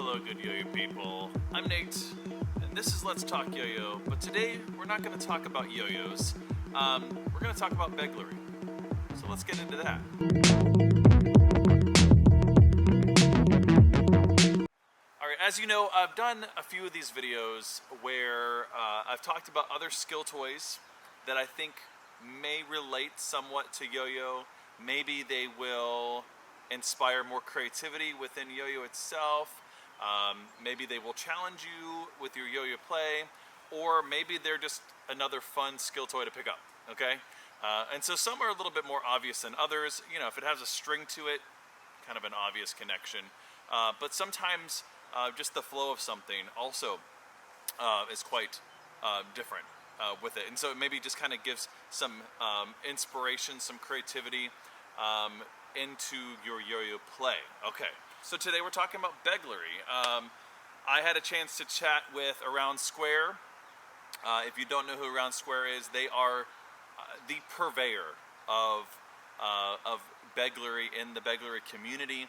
Hello, good yo-yo people. I'm Nate, and this is Let's Talk Yo-Yo. But today, we're not going to talk about yo-yos. We're going to talk about Begleri. So let's get into that. Alright, as you know, I've done a few of these videos where I've talked about other skill toys that I think may relate somewhat to yo-yo. Maybe they will inspire more creativity within yo-yo itself. Maybe they will challenge you with your yo-yo play, or maybe they're just another fun skill toy to pick up, okay? And so some are a little bit more obvious than others. You know, if it has a string to it, kind of an obvious connection. But sometimes just the flow of something also is quite different with it. And so it maybe just kind of gives some inspiration, some creativity into your yo-yo play. Okay, so today we're talking about Begleri. I had a chance to chat with Around Square. If you don't know who Around Square is, they are the purveyor of Begleri in the Begleri community.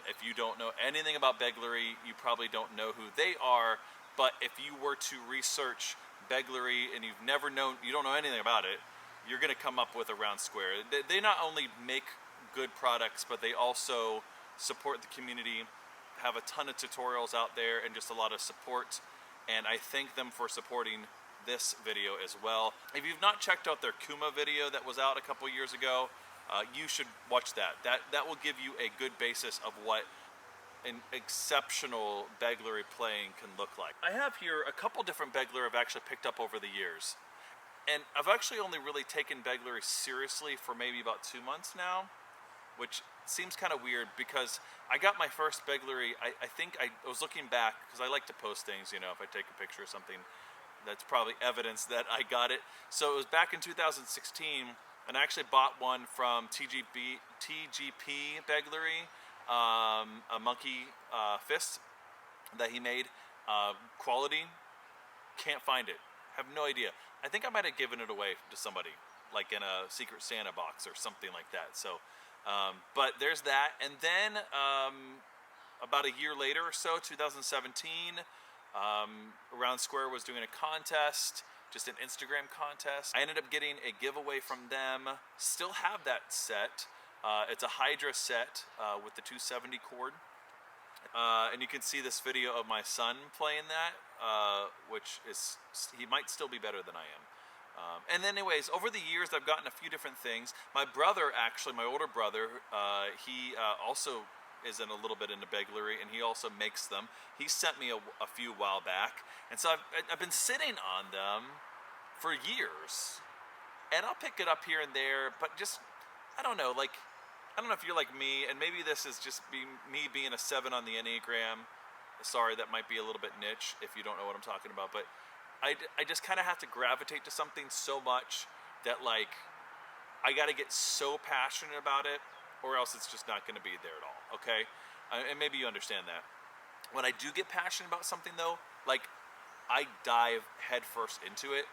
If you don't know anything about Begleri, you probably don't know who they are. But if you were to research Begleri and you don't know anything about it, you're going to come up with Around Square. They not only make good products, but they also support the community, have a ton of tutorials out there, and just a lot of support. And I thank them for supporting this video as well. If you've not checked out their Kuma video that was out a couple years ago, you should watch that. That will give you a good basis of what an exceptional Begleri playing can look like. I have here a couple different Begleri I've actually picked up over the years. And I've actually only really taken Begleri seriously for maybe about 2 months now, which seems kind of weird because I got my first Begleri, I think I was looking back, because I like to post things, you know, if I take a picture of something, that's probably evidence that I got it. So it was back in 2016, and I actually bought one from TGP Begleri, a monkey fist that he made. Quality, can't find it, have no idea. I think I might have given it away to somebody, like in a Secret Santa box or something like that. So, but there's that. And then about a year later or so, 2017, Around Square was doing a contest, just an Instagram contest. I ended up getting a giveaway from them. Still have that set. It's a Hydra set with the 270 cord. And you can see this video of my son playing that, which is, he might still be better than I am. And then anyways, over the years, I've gotten a few different things. My brother, actually, my older brother, he also is in a little bit into Begleri, and he also makes them. He sent me a few while back. And so I've been sitting on them for years. And I'll pick it up here and there, but just, I don't know, like, I don't know if you're like me, and maybe this is just me being a 7 on the Enneagram. Sorry, that might be a little bit niche if you don't know what I'm talking about, but I just kind of have to gravitate to something so much that, like, I got to get so passionate about it, or else it's just not going to be there at all, okay? And maybe you understand that. When I do get passionate about something, though, like, I dive headfirst into it.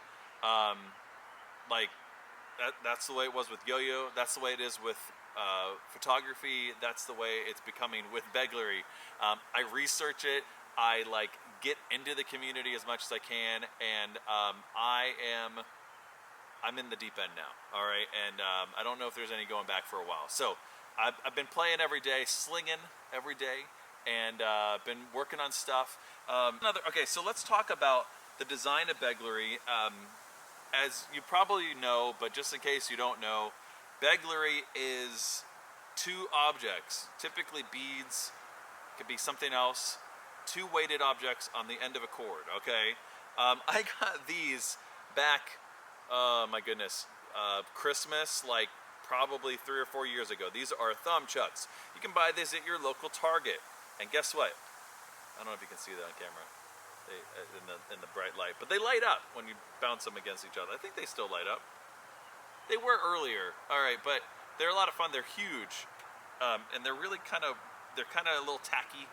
Like, that's the way it was with yo-yo. That's the way it is with photography. That's the way it's becoming with Begleri. I research it. I like get into the community as much as I can, and I'm in the deep end now. All right, and I don't know if there's any going back for a while. So I've been playing every day, slinging every day, and been working on stuff. Okay, so let's talk about the design of Begleri. As you probably know, but just in case you don't know, Begleri is 2 objects, typically beads, could be something else, 2 weighted objects on the end of a cord, okay? I got these back, my goodness, Christmas, like probably 3 or 4 years ago. These are thumb chucks. You can buy these at your local Target. And guess what? I don't know if you can see that on camera. In the bright light, but they light up when you bounce them against each other. I think they still light up. They were earlier, all right, but they're a lot of fun. They're huge, and they're really kind of a little tacky.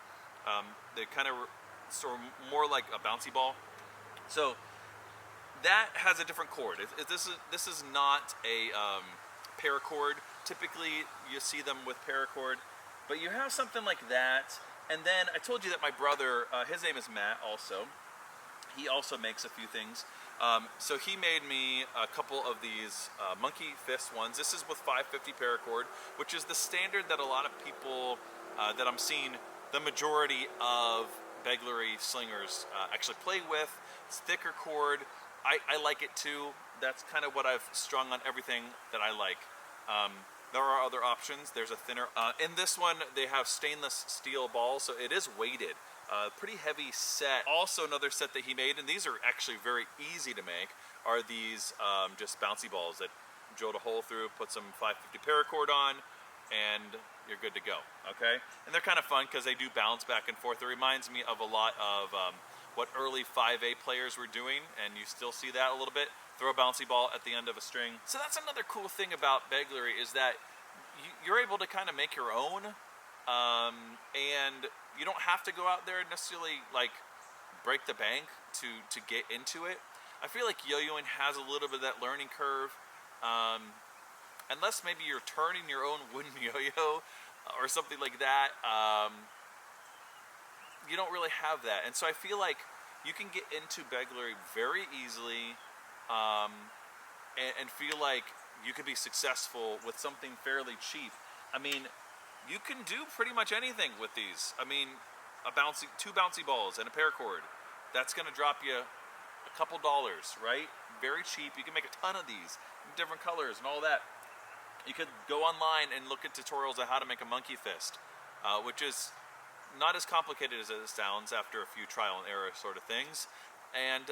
They're kind of sort of more like a bouncy ball. So that has a different cord. This is not a paracord. Typically, you see them with paracord, but you have something like that. And then I told you that my brother, his name is Matt also. He also makes a few things. So he made me a couple of these monkey fist ones. This is with 550 paracord, which is the standard that a lot of people that I'm seeing the majority of Begleri slingers actually play with. It's thicker cord. I like it too. That's kind of what I've strung on everything that I like. There are other options. There's a thinner. In this one, they have stainless steel balls, so it is weighted. Pretty heavy set. Also another set that he made, and these are actually very easy to make, are these just bouncy balls that drilled a hole through, put some 550 paracord on, and you're good to go, okay? And they're kind of fun because they do bounce back and forth. It reminds me of a lot of what early 5A players were doing, and you still see that a little bit. Throw a bouncy ball at the end of a string. So that's another cool thing about Begleri, is that you're able to kind of make your own, and you don't have to go out there and necessarily like break the bank to get into it. I feel like yo-yoing has a little bit of that learning curve, unless maybe you're turning your own wooden yo-yo or something like that. You don't really have that, and so I feel like you can get into Begleri very easily, and feel like you could be successful with something fairly cheap. I mean, you can do pretty much anything with these. I mean, two bouncy balls and a paracord, that's going to drop you a couple dollars, right? Very cheap. You can make a ton of these in different colors and all that. You could go online and look at tutorials on how to make a monkey fist, which is not as complicated as it sounds after a few trial and error sort of things, and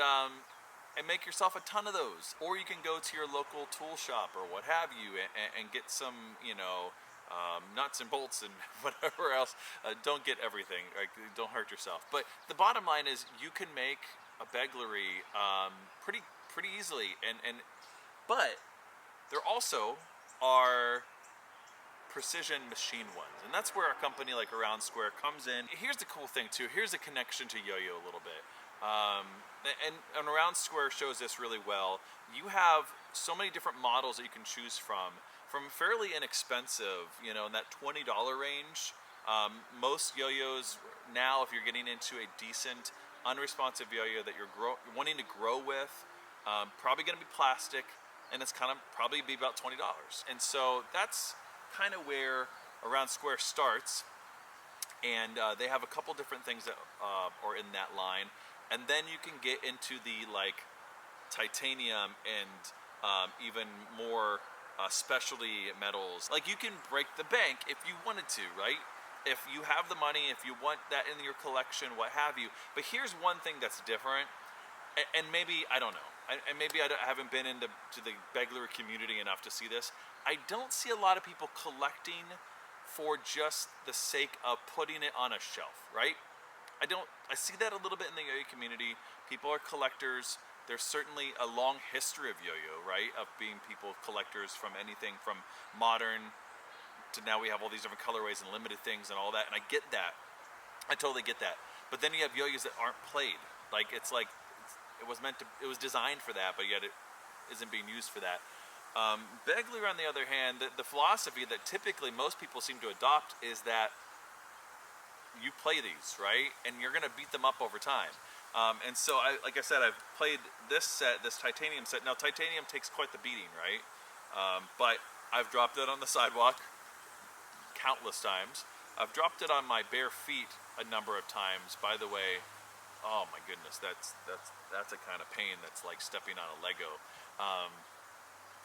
make yourself a ton of those. Or you can go to your local tool shop or what have you, and get some, you know, nuts and bolts and whatever else. Don't get everything, like, don't hurt yourself. But the bottom line is you can make a Begleri pretty easily, but there also are precision machine ones, and that's where a company like Around Square comes in. Here's the cool thing too. Here's a connection to yo-yo a little bit, and Around Square shows this really well. You have so many different models that you can choose from fairly inexpensive, you know, in that $20 range. Most yo-yos now, if you're getting into a decent unresponsive yo-yo that you're wanting to grow with, probably going to be plastic, and it's kind of probably be about $20. And so that's kind of where Around Square starts, and they have a couple different things that are in that line, and then you can get into the like titanium and even more specialty metals. Like, you can break the bank if you wanted to, right? If you have the money, if you want that in your collection, what have you. But here's one thing that's different, and maybe, I don't know, and maybe I haven't been into the Begleri community enough to see this. I don't see a lot of people collecting for just the sake of putting it on a shelf, right? I see that a little bit in the yo-yo community. People are collectors. There's certainly a long history of yo-yo, right? Of being people, collectors, from anything from modern to now we have all these different colorways and limited things and all that. And I get that. I totally get that. But then you have yo-yos that aren't played. Like, it was designed for that, but yet it isn't being used for that. Begleri, on the other hand, the philosophy that typically most people seem to adopt is that you play these, right? And you're going to beat them up over time. And so, like I said, I've played this titanium set. Now, titanium takes quite the beating, right? But I've dropped it on the sidewalk countless times. I've dropped it on my bare feet a number of times. By the way, oh my goodness, that's a kind of pain. That's like stepping on a Lego.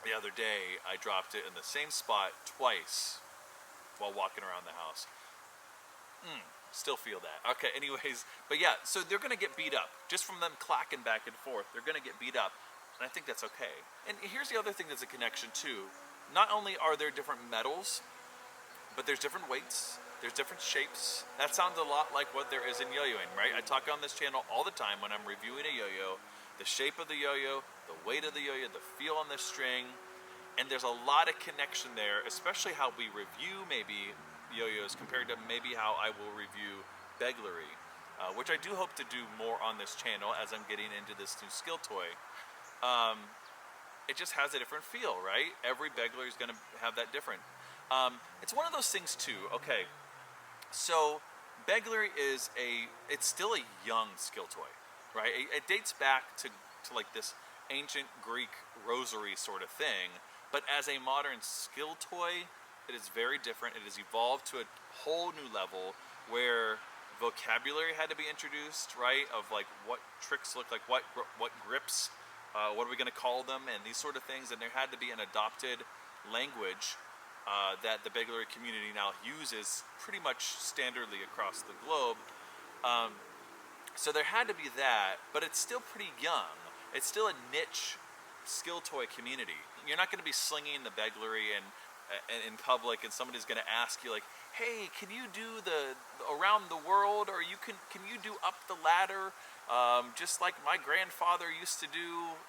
The other day, I dropped it in the same spot twice while walking around the house. Still feel that. Okay, anyways, but yeah, so they're going to get beat up. Just from them clacking back and forth, they're going to get beat up, and I think that's okay. And here's the other thing that's a connection too. Not only are there different metals, but there's different weights, there's different shapes. That sounds a lot like what there is in yo-yoing, right? I talk on this channel all the time when I'm reviewing a yo-yo, the shape of the yo-yo, the weight of the yo-yo, the feel on the string, and there's a lot of connection there, especially how we review maybe yo-yos compared to maybe how I will review Begleri, which I do hope to do more on this channel as I'm getting into this new skill toy. It just has a different feel, right? Every Begleri is going to have that different. It's one of those things too. Okay, so Begleri is it's still a young skill toy, right? It dates back to like this ancient Greek rosary sort of thing, but as a modern skill toy, it is very different. It has evolved to a whole new level where vocabulary had to be introduced, right? Of like what tricks look like, what grips, what are we going to call them, and these sort of things. And there had to be an adopted language that the Begleri community now uses pretty much standardly across the globe. So there had to be that, but it's still pretty young. It's still a niche skill toy community. You're not going to be slinging the Begleri and in public, and somebody's going to ask you like, "Hey, can you do the around the world, or can you do up the ladder, just like my grandfather used to do?"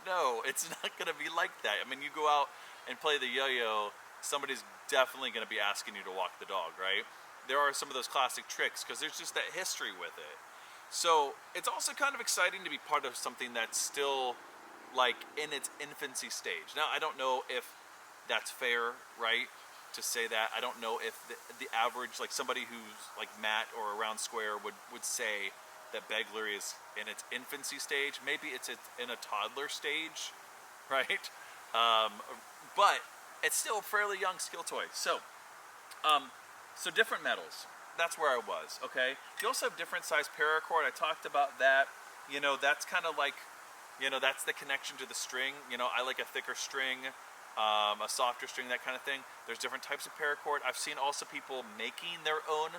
No, it's not going to be like that. I mean, you go out and play the yo-yo, somebody's definitely going to be asking you to walk the dog, right? There are some of those classic tricks because there's just that history with it. So it's also kind of exciting to be part of something that's still like in its infancy stage. Now, I don't know if that's fair, right, to say that. I don't know if the average, like somebody who's like Matt or around Square would say that Begleri is in its infancy stage. Maybe it's in a toddler stage, right? But it's still a fairly young skill toy. So different metals. That's where I was, okay? You also have different size paracord. I talked about that. You know, that's kind of like, you know, that's the connection to the string. You know, I like a thicker string, a softer string, that kind of thing. There's different types of paracord. I've seen also people making their own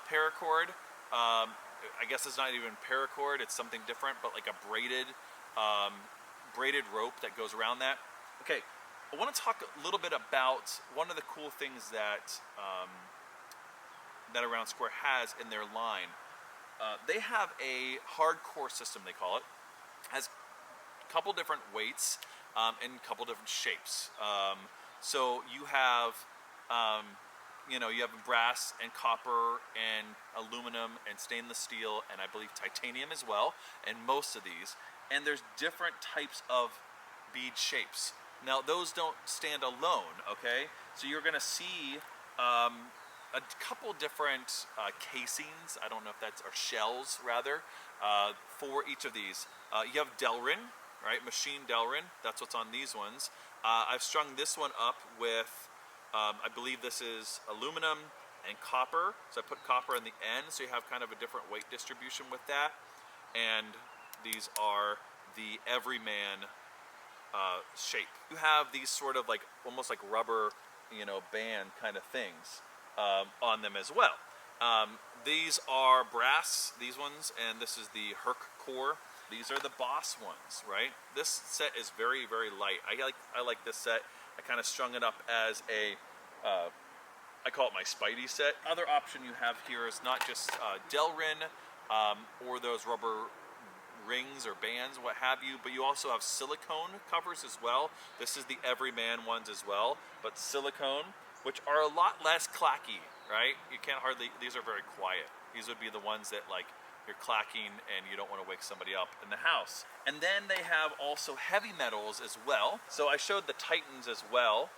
paracord. I guess it's not even paracord, it's something different, but like a braided rope that goes around that. Okay, I want to talk a little bit about one of the cool things that that Around Square has in their line. They have a hardcore system, they call it. Has a couple different weights and a couple different shapes. So you have, you know, you have brass and copper and aluminum and stainless steel and I believe titanium as well, and most of these. And there's different types of bead shapes. Now those don't stand alone, okay? So you're gonna see a couple different casings, I don't know if that's, or shells rather, for each of these. You have Delrin, right, machine Delrin, that's what's on these ones. I've strung this one up with, I believe this is aluminum and copper, so I put copper in the end, so you have kind of a different weight distribution with that. And these are the everyman shape. You have these sort of like, almost like rubber, you know, band kind of things on them as well. These are brass, these ones, and this is the Herc core. These are the Boss ones, right? This set is very, very light. I like this set. I kind of strung it up as a, I call it my Spidey set. Other option you have here is not just Delrin or those rubber rings or bands, what have you, but you also have silicone covers as well. This is the Everyman ones as well, but silicone, which are a lot less clacky, right? You can't hardly, these are very quiet. These would be the ones that like you're clacking and you don't want to wake somebody up in the house. And then they have also heavy metals as well. So I showed the Titans as well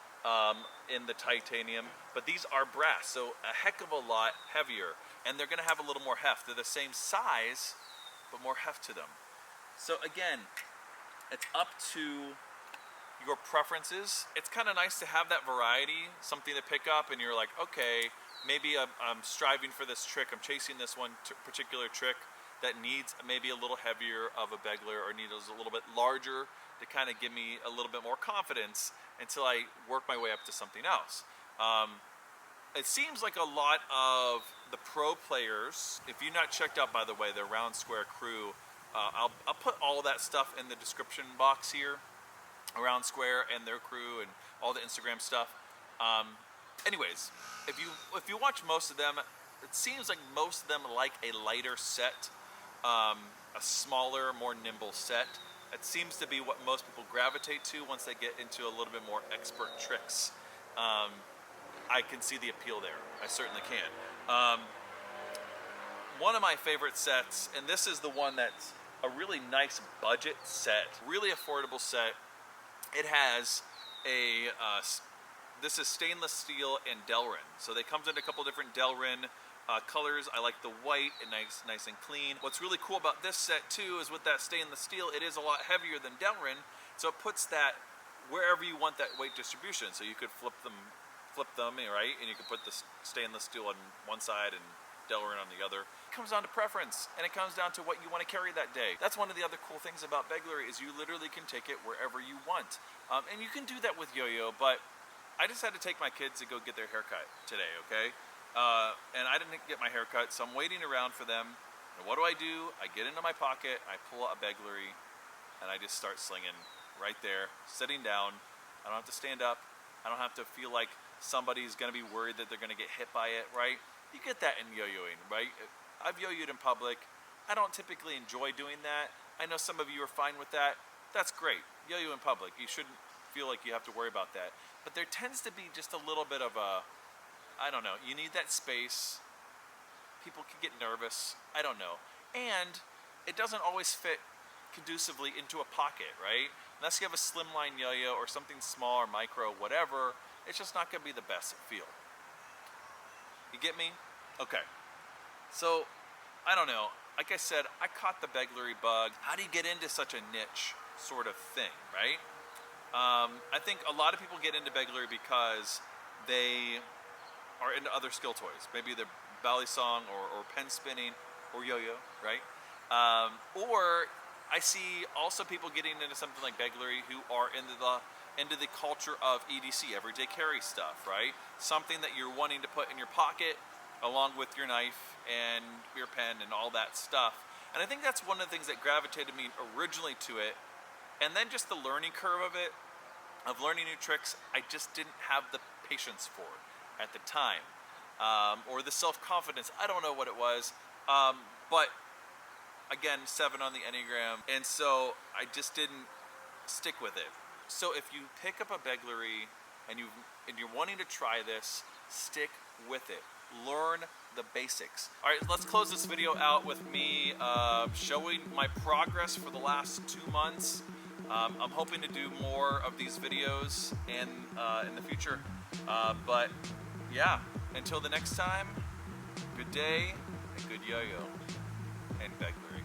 in the titanium, but these are brass, so a heck of a lot heavier. And they're gonna have a little more heft. They're the same size, but more heft to them. So again, it's up to your preferences. It's kind of nice to have that variety, something to pick up and you're like, okay, maybe I'm striving for this trick, I'm chasing this one particular trick that needs maybe a little heavier of a Begleri or needs a little bit larger to kind of give me a little bit more confidence until I work my way up to something else. It seems like a lot of the pro players, if you're not checked out by the way, the Round Square crew, I'll put all that stuff in the description box here, Around Square and their crew and all the Instagram stuff. Anyways, if you watch most of them, it seems like most of them like a lighter set, a smaller, more nimble set. It seems to be what most people gravitate to once they get into a little bit more expert tricks. I can see the appeal there. I certainly can. One of my favorite sets, and this is the one that's a really nice budget set, really affordable set. It has a, this is stainless steel and Delrin. So they comes in a couple different Delrin colors. I like the white and nice and clean. What's really cool about this set too is with that stainless steel, it is a lot heavier than Delrin, so it puts that wherever you want that weight distribution. So you could flip them, right? And you can put the stainless steel on one side and Delrin on the other. It comes down to preference, and it comes down to what you want to carry that day. That's one of the other cool things about Begleri is you literally can take it wherever you want. And you can do that with Yo-Yo, but I just had to take my kids to go get their haircut today, okay? And I didn't get my haircut, so I'm waiting around for them. And what do? I get into my pocket, I pull out a Begleri, and I just start slinging right there, sitting down. I don't have to stand up. I don't have to feel like somebody's gonna be worried that they're gonna get hit by it, right? You get that in yo-yoing, right? I've yo-yoed in public. I don't typically enjoy doing that. I know some of you are fine with that. That's great. Yo-yo in public. You shouldn't feel like you have to worry about that. But there tends to be just a little bit of a, I don't know, you need that space. People can get nervous. I don't know. And it doesn't always fit conducively into a pocket, right? Unless you have a slimline yo-yo or something small or micro, whatever, it's just not going to be the best feel. You get me? Okay. So, I don't know. Like I said, I caught the Begleri bug. How do you get into such a niche sort of thing, right? I think a lot of people get into Begleri because they are into other skill toys. Maybe they're bally song or pen spinning or yo-yo, right? Or I see also people getting into something like Begleri who are into the culture of EDC, everyday carry stuff, right? Something that you're wanting to put in your pocket along with your knife and your pen and all that stuff. And I think that's one of the things that gravitated me originally to it. And then just the learning curve of it, of learning new tricks, I just didn't have the patience for at the time. Or the self-confidence, I don't know what it was. But again, 7 on the Enneagram. And so I just didn't stick with it. So if you pick up a Begleri and you're wanting to try this, stick with it. Learn the basics. All right, let's close this video out with me showing my progress for the last 2 months. I'm hoping to do more of these videos in the future. But yeah, until the next time, good day and good yo-yo and Begleri.